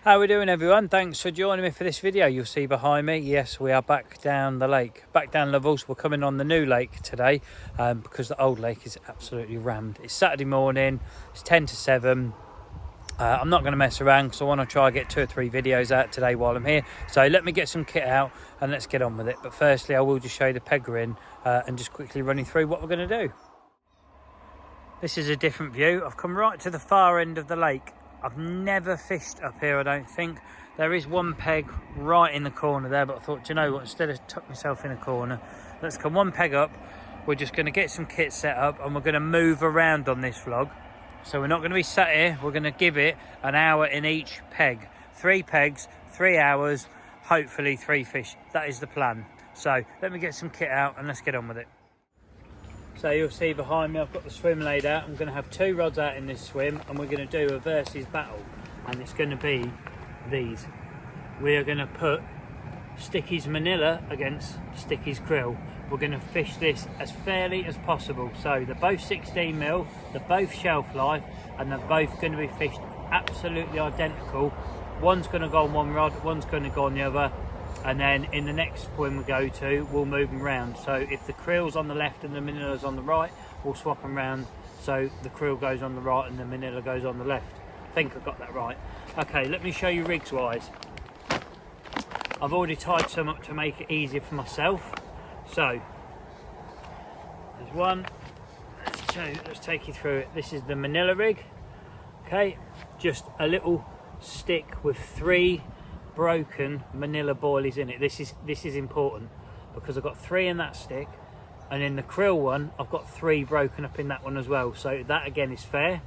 How we doing, everyone? Thanks for joining me for this video. You'll see behind me, yes, we are back down the lake, back down Lovells. We're coming on the new lake today because the old lake is absolutely rammed. It's Saturday morning, it's 10 to 7. I'm not going to mess around because I want to try and get 2 or 3 videos out today while I'm here. So let me get some kit out and let's get on with it. But firstly, I will just show you the peg we're in and just quickly running through what we're going to do. This is a different view. I've come right to the far end of the lake. I've never fished up here, I don't think. There is one peg right in the corner there, but I thought, you know what, instead of tuck myself in a corner, let's come one peg up. We're just going to get some kit set up and we're going to move around on this vlog. So we're not going to be sat here, we're going to give it an hour in each peg. 3 pegs, 3 hours, hopefully 3 fish. That is the plan. So let me get some kit out and let's get on with it. So you'll see behind me, I've got the swim laid out. I'm going to have 2 rods out in this swim and we're going to do a versus battle. And it's going to be these. We are going to put Sticky's Manila against Sticky's Krill. We're going to fish this as fairly as possible. So they're both 16mm, they're both shelf life, and they're both going to be fished absolutely identical. One's going to go on one rod, one's going to go on the other. And then in the next swim we go to, we'll move them around. So if the krill's on the left and the manila's on the right, we'll swap them around. So the krill goes on the right and the manila goes on the left. I think I got that right. Okay, let me show you rigs wise. I've already tied some up to make it easier for myself. So there's one. Let's take you through it. This is the manila rig. Okay, just a little stick with 3 broken manila boilies in it. This is important because I've got 3 in that stick, and in the krill one I've got 3 broken up in that one as well, so that again is fair.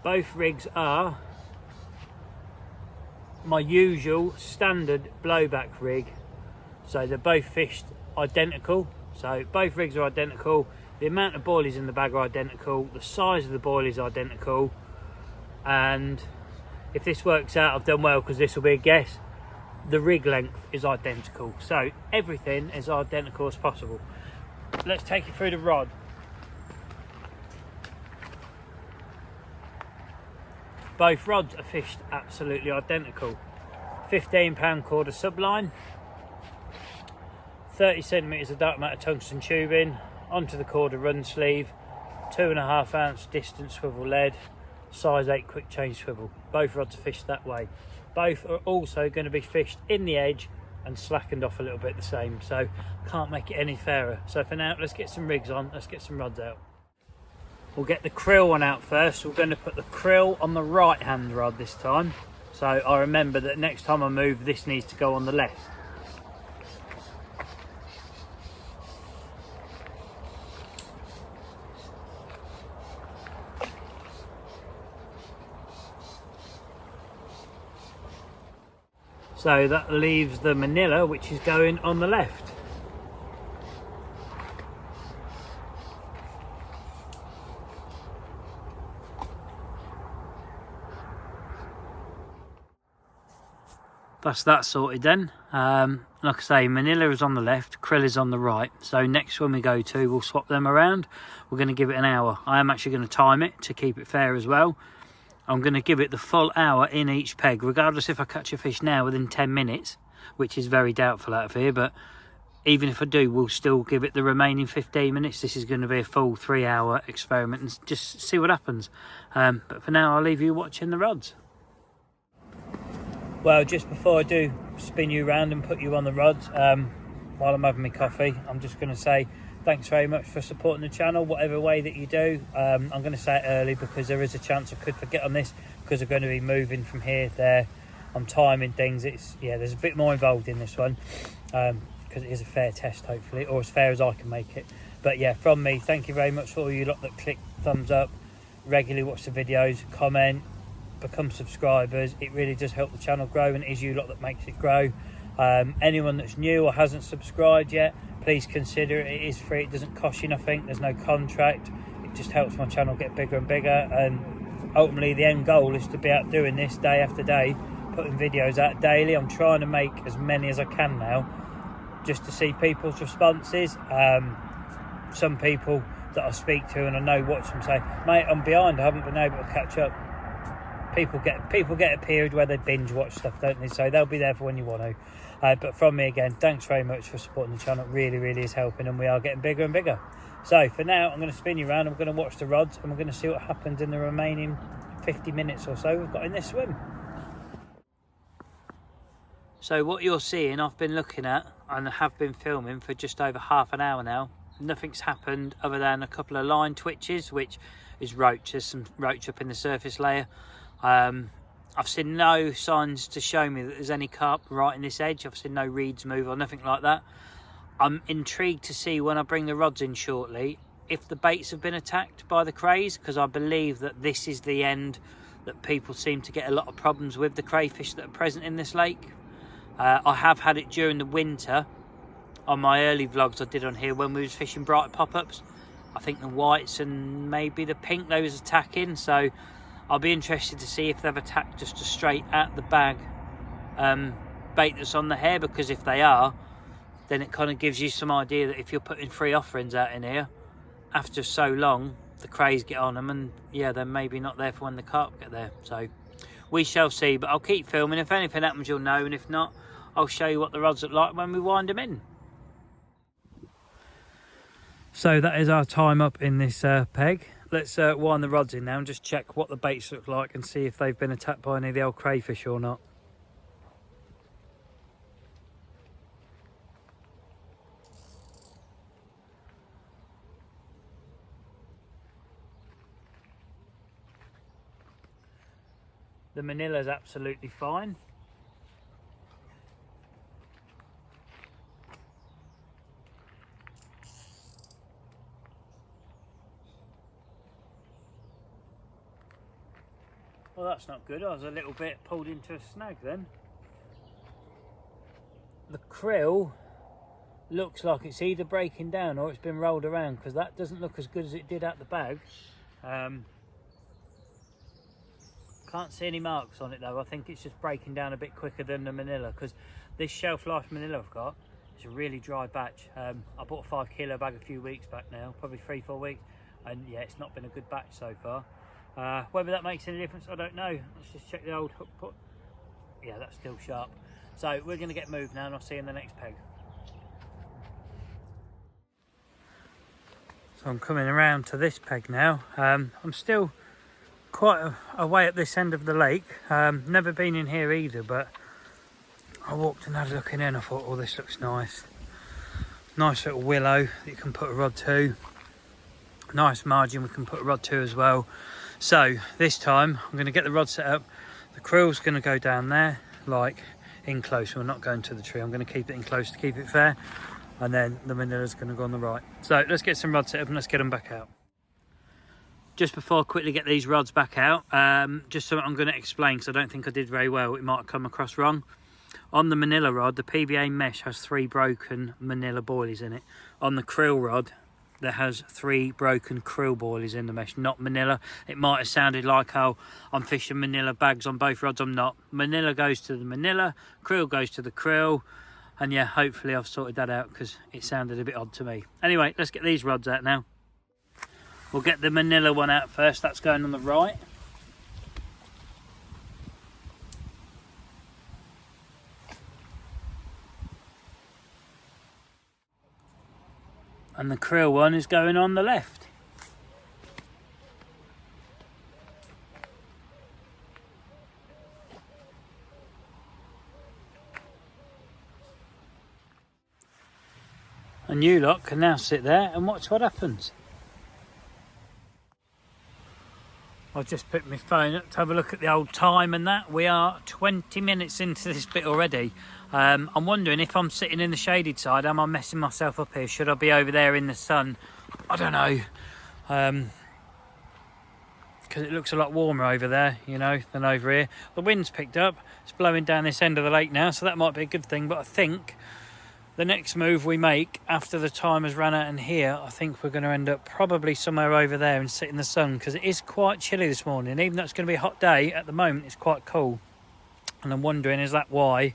Both rigs are my usual standard blowback rig, so they're both fished identical. So both rigs are identical, the amount of boilies in the bag are identical, the size of the boilies are identical, and if this works out, I've done well because this will be a guess. The rig length is identical, so everything is identical as possible. Let's take you through the rod. Both rods are fished absolutely identical. 15-pound KORDA subline, 30cm of dark matter tungsten tubing, onto the KORDA run sleeve, 2.5 ounce distance swivel lead, size 8 quick change swivel. Both rods are fished that way. Both are also going to be fished in the edge and slackened off a little bit the same, so can't make it any fairer. So for now, let's get some rigs on, let's get some rods out. We'll get the krill one out first. We're going to put the krill on the right hand rod this time, so I remember that next time I move, this needs to go on the left. So that leaves the manila, which is going on the left. That's that sorted then. Like I say, manila is on the left, krill is on the right. So next one we go to, we'll swap them around. We're going to give it an hour. I am actually going to time it to keep it fair as well. I'm going to give it the full hour in each peg, regardless if I catch a fish now within 10 minutes, which is very doubtful out of here, but even if I do, we'll still give it the remaining 15 minutes. This is going to be a full 3-hour experiment and just see what happens. But for now, I'll leave you watching the rods. Well, just before I do spin you around and put you on the rods, while I'm having my coffee, I'm just going to say thanks very much for supporting the channel, whatever way that you do. I'm going to say it early because there is a chance I could forget on this because I'm going to be moving from here to there. I'm timing things. There's a bit more involved in this one because it is a fair test, hopefully, or as fair as I can make it. But yeah, from me, thank you very much for all you lot that click thumbs up, regularly watch the videos, comment, become subscribers. It really does help the channel grow, and it is you lot that makes it grow. Anyone that's new or hasn't subscribed yet, please consider it. It is free, it doesn't cost you nothing, there's no contract. It just helps my channel get bigger and bigger, and ultimately the end goal is to be out doing this day after day, putting videos out daily. I'm trying to make as many as I can now, just to see people's responses. Some people that I speak to and I know watch them say, mate, I'm behind, I haven't been able to catch up. people get a period where they binge watch stuff, don't they? So they'll be there for when you want to. But from me again, thanks very much for supporting the channel. It really is helping, and we are getting bigger and bigger. So for now, I'm going to spin you around. I'm going to watch the rods, and we're going to see what happens in the remaining 50 minutes or so we've got in this swim. So what you're seeing, I've been looking at and have been filming for just over half an hour now. Nothing's happened other than a couple of line twitches, which is roach. There's some roach up in the surface layer. I've seen no signs to show me that there's any carp right in this edge. I've seen no reeds move or nothing like that. I'm intrigued to see when I bring the rods in shortly if the baits have been attacked by the crays, because I believe that this is the end that people seem to get a lot of problems with the crayfish that are present in this lake. I have had it during the winter on my early vlogs I did on here when we was fishing bright pop-ups. I think the whites and maybe the pink they was attacking, so I'll be interested to see if they've attacked just a straight at the bag bait that's on the hair, because if they are, then it kind of gives you some idea that if you're putting 3 offerings out in here, after so long, the crays get on them, and yeah, they're maybe not there for when the carp get there. So we shall see, but I'll keep filming. If anything happens, you'll know, and if not, I'll show you what the rods look like when we wind them in. So that is our time up in this peg. Let's wind the rods in now and just check what the baits look like and see if they've been attacked by any of the old crayfish or not. The Manila's absolutely fine. Well, that's not good. I was a little bit pulled into a snag then. The krill looks like it's either breaking down or it's been rolled around, because that doesn't look as good as it did at the bag. Can't see any marks on it though. I think it's just breaking down a bit quicker than the Manila, because this shelf life Manila I've got is a really dry batch. I bought a 5 kilo bag a few weeks back now, probably 3-4 weeks, and yeah, it's not been a good batch so far. Whether that makes any difference, I don't know. Let's just check the old hook put. Yeah, that's still sharp. So we're going to get moved now, and I'll see you in the next peg. So I'm coming around to this peg now. I'm still quite a way at this end of the lake. Never been in here either, but I walked and had a look in there and I thought, oh, this looks nice. Nice little willow that you can put a rod to. Nice margin we can put a rod to as well. So this time I'm going to get the rod set up. The krill's going to go down there, like in close. We're not going to the tree. I'm going to keep it in close to keep it fair. And then the Manila's going to go on the right. So let's get some rods set up and let's get them back out. Just before I quickly get these rods back out, just something I'm going to explain, because I don't think I did very well. It might have come across wrong. On the Manila rod, the PVA mesh has 3 broken Manila boilies in it. On the krill rod, there has 3 broken krill boilies in the mesh, not Manila. It might have sounded like, oh, I'm fishing Manila bags on both rods. I'm not. Manila goes to the Manila, krill goes to the krill. And yeah, hopefully I've sorted that out, because it sounded a bit odd to me. Anyway, let's get these rods out now. We'll get the Manila one out first. That's going on the right. And the krill one is going on the left. And you lot can now sit there and watch what happens. I've just put my phone up to have a look at the old time and that. We are 20 minutes into this bit already. I'm wondering if I'm sitting in the shaded side, am I messing myself up here? Should I be over there in the sun? I don't know. Because it looks a lot warmer over there, you know, than over here. The wind's picked up. It's blowing down this end of the lake now, so that might be a good thing. But I think the next move we make after the time has run out in here, I think we're going to end up probably somewhere over there and sit in the sun, because it is quite chilly this morning. Even though it's going to be a hot day, at the moment it's quite cool. And I'm wondering, is that why?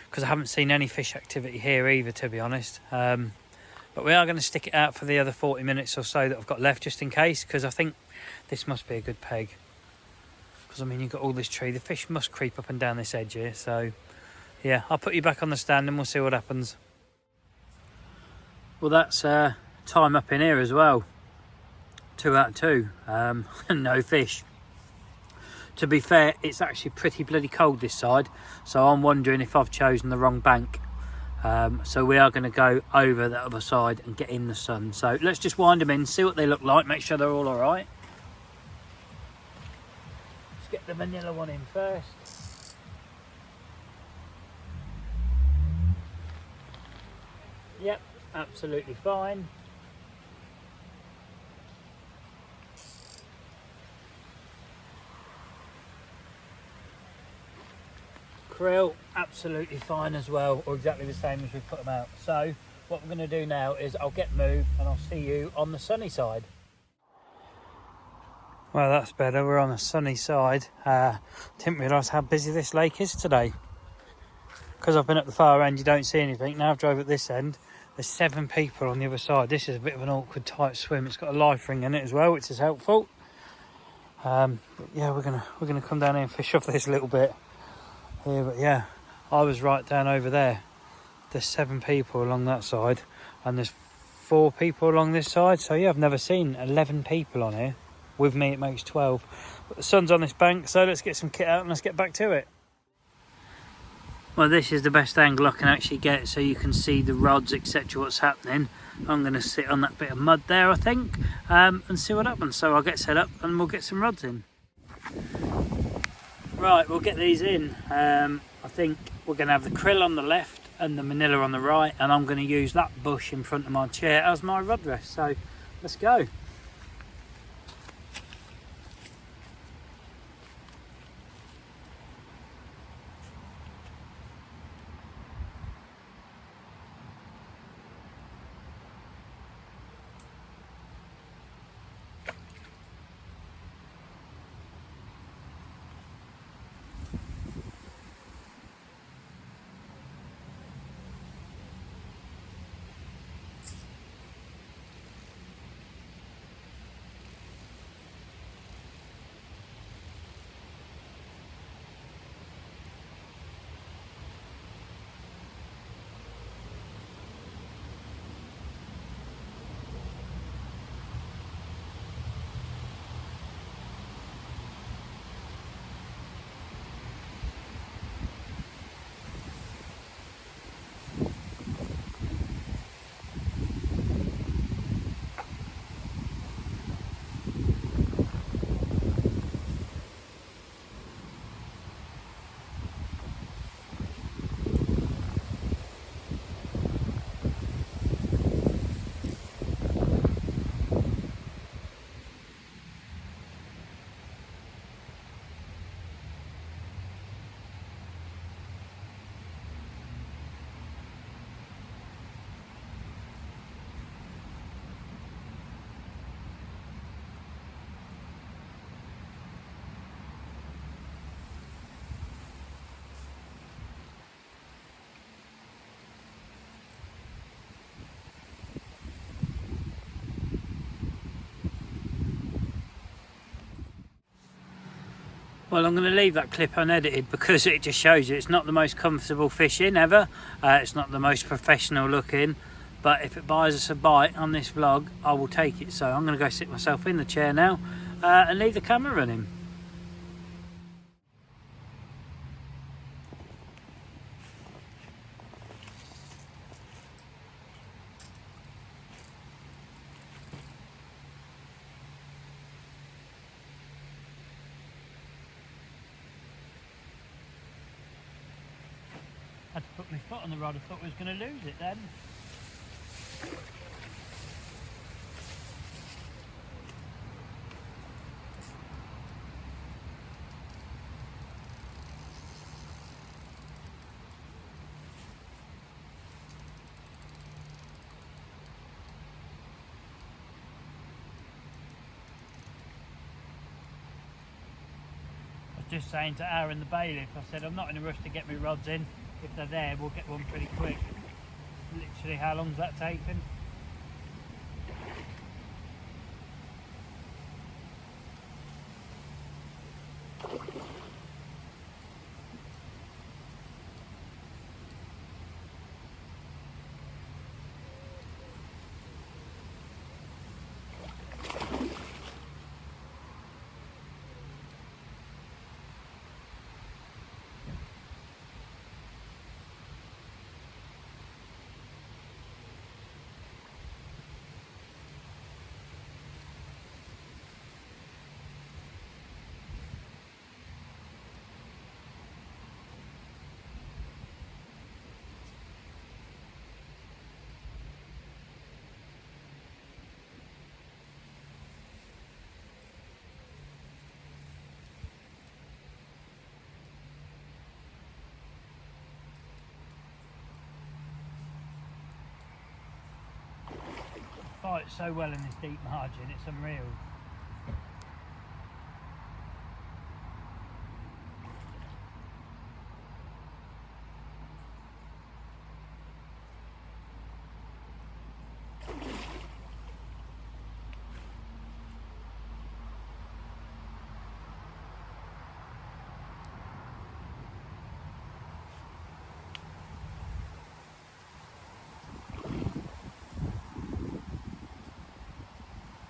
Because I haven't seen any fish activity here either, to be honest. But we are going to stick it out for the other 40 minutes or so that I've got left, just in case, because I think this must be a good peg. because I mean you've got all this tree. The fish must creep up and down this edge here, so yeah, I'll put you back on the stand and we'll see what happens. Well, that's time up in here as well. 2 out of 2. No fish. To be fair, it's actually pretty bloody cold this side, so I'm wondering if I've chosen the wrong bank. So we are going to go over the other side and get in the sun. So let's just wind them in, see what they look like, make sure they're all right. Let's get the manila one in first. Yep, absolutely fine. Krill, absolutely fine as well, or exactly the same as we put them out. So what we're going to do now is I'll get moved and I'll see you on the sunny side. Well, that's better. We're on the sunny side. Didn't realise how busy this lake is today. Because I've been at the far end, you don't see anything. Now I've drove at this end. There's 7 people on the other side. This is a bit of an awkward, tight swim. It's got a life ring in it as well, which is helpful. But yeah, we're gonna come down here and fish off this little bit here. But yeah, I was right down over there. There's 7 people along that side, and there's 4 people along this side. So yeah, I've never seen 11 people on here. With me, it makes 12. But the sun's on this bank, so let's get some kit out and let's get back to it. Well, this is the best angle I can actually get, so you can see the rods, etc., what's happening. I'm going to sit on that bit of mud there, I think, and see what happens. So I'll get set up and we'll get some rods in. Right, we'll get these in. I think we're going to have the krill on the left and the manila on the right, and I'm going to use that bush in front of my chair as my rod rest. So let's go. Well, I'm going to leave that clip unedited because it just shows you it's not the most comfortable fishing ever. It's not the most professional looking, but if it buys us a bite on this vlog, I will take it. So I'm going to go sit myself in the chair now and leave the camera running. I had to put my foot on the rod. I thought I was going to lose it then. I was just saying to Aaron the bailiff, I said I'm not in a rush to get my rods in. If they're there, we'll get one pretty quick. Literally, how long's that taken? fight so well in this deep margin, it's unreal.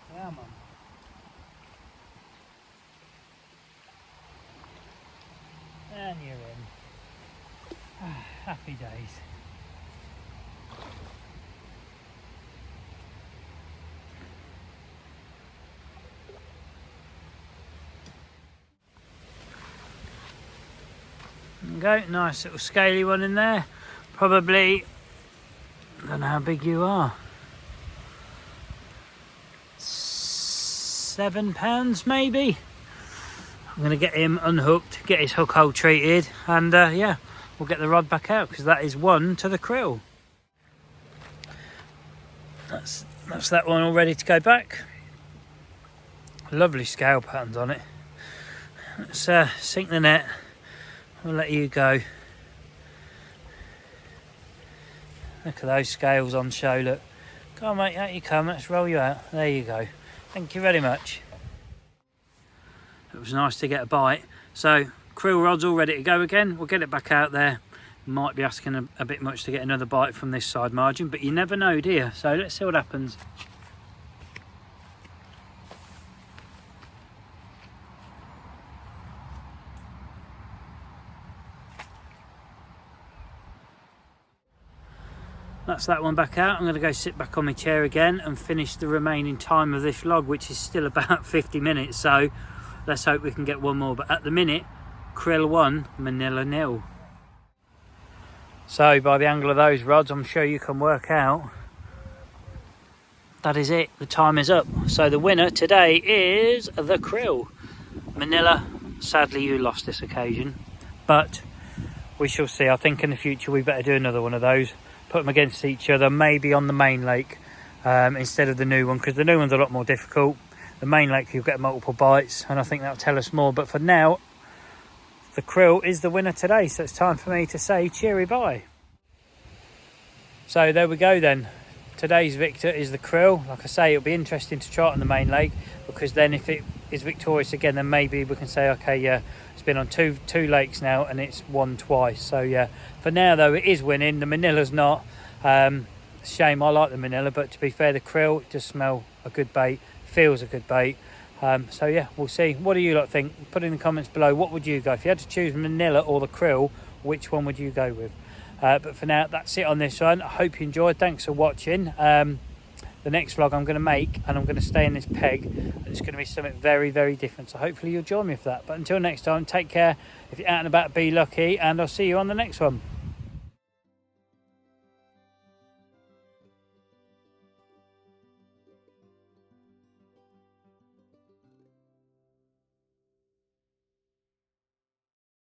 Come on. And you're in. Happy days. There we go, nice little scaly one in there. Probably, I don't know how big you are. 7 pounds maybe. I'm going to get him unhooked, get his hook hole treated, and yeah, we'll get the rod back out because that is one to the krill. That's that one all ready to go back. Lovely scale patterns on it. Let's sink the net. We'll let you go. Look at those scales on show, look. Come on mate, out you come, let's roll you out. There you go. Thank you very much. It was nice to get a bite. So krill rod's all ready to go again. We'll get it back out there. Might be asking a bit much to get another bite from this side margin, but you never know, do you? So let's see what happens. That's that one back out. I'm going to go sit back on my chair again and finish the remaining time of this vlog, which is still about 50 minutes. So let's hope we can get one more. But at the minute, krill 1, manila 0. So by the angle of those rods, I'm sure you can work out. That is it. The time is up. So the winner today is the krill. Manila, sadly you lost this occasion. But we shall see. I think in the future we better do another one of those. Put them against each other, maybe on the main lake instead of the new one, because the new one's a lot more difficult. The main lake you'll get multiple bites, and I think that'll tell us more. But for now, the krill is the winner today, so it's time for me to say cheery bye. So there we go then. Today's victor is the krill. Like I say, it'll be interesting to try it on the main lake, because then if it is victorious again, then maybe we can say, okay, yeah, it's been on two lakes now and it's won twice. So yeah, for now though, it is winning. The manila's not. Shame, I like the manila, but to be fair, the krill does smell a good bait, feels a good bait. So yeah, we'll see. What do you lot think? Put in the comments below, what would you go if you had to choose manila or the krill? Which one would you go with? But for now, that's it on this one. I hope you enjoyed. Thanks for watching. The next vlog I'm going to make, and I'm going to stay in this peg, and it's going to be something very, very different. So hopefully you'll join me for that. But until next time, take care. If you're out and about, be lucky, and I'll see you on the next one.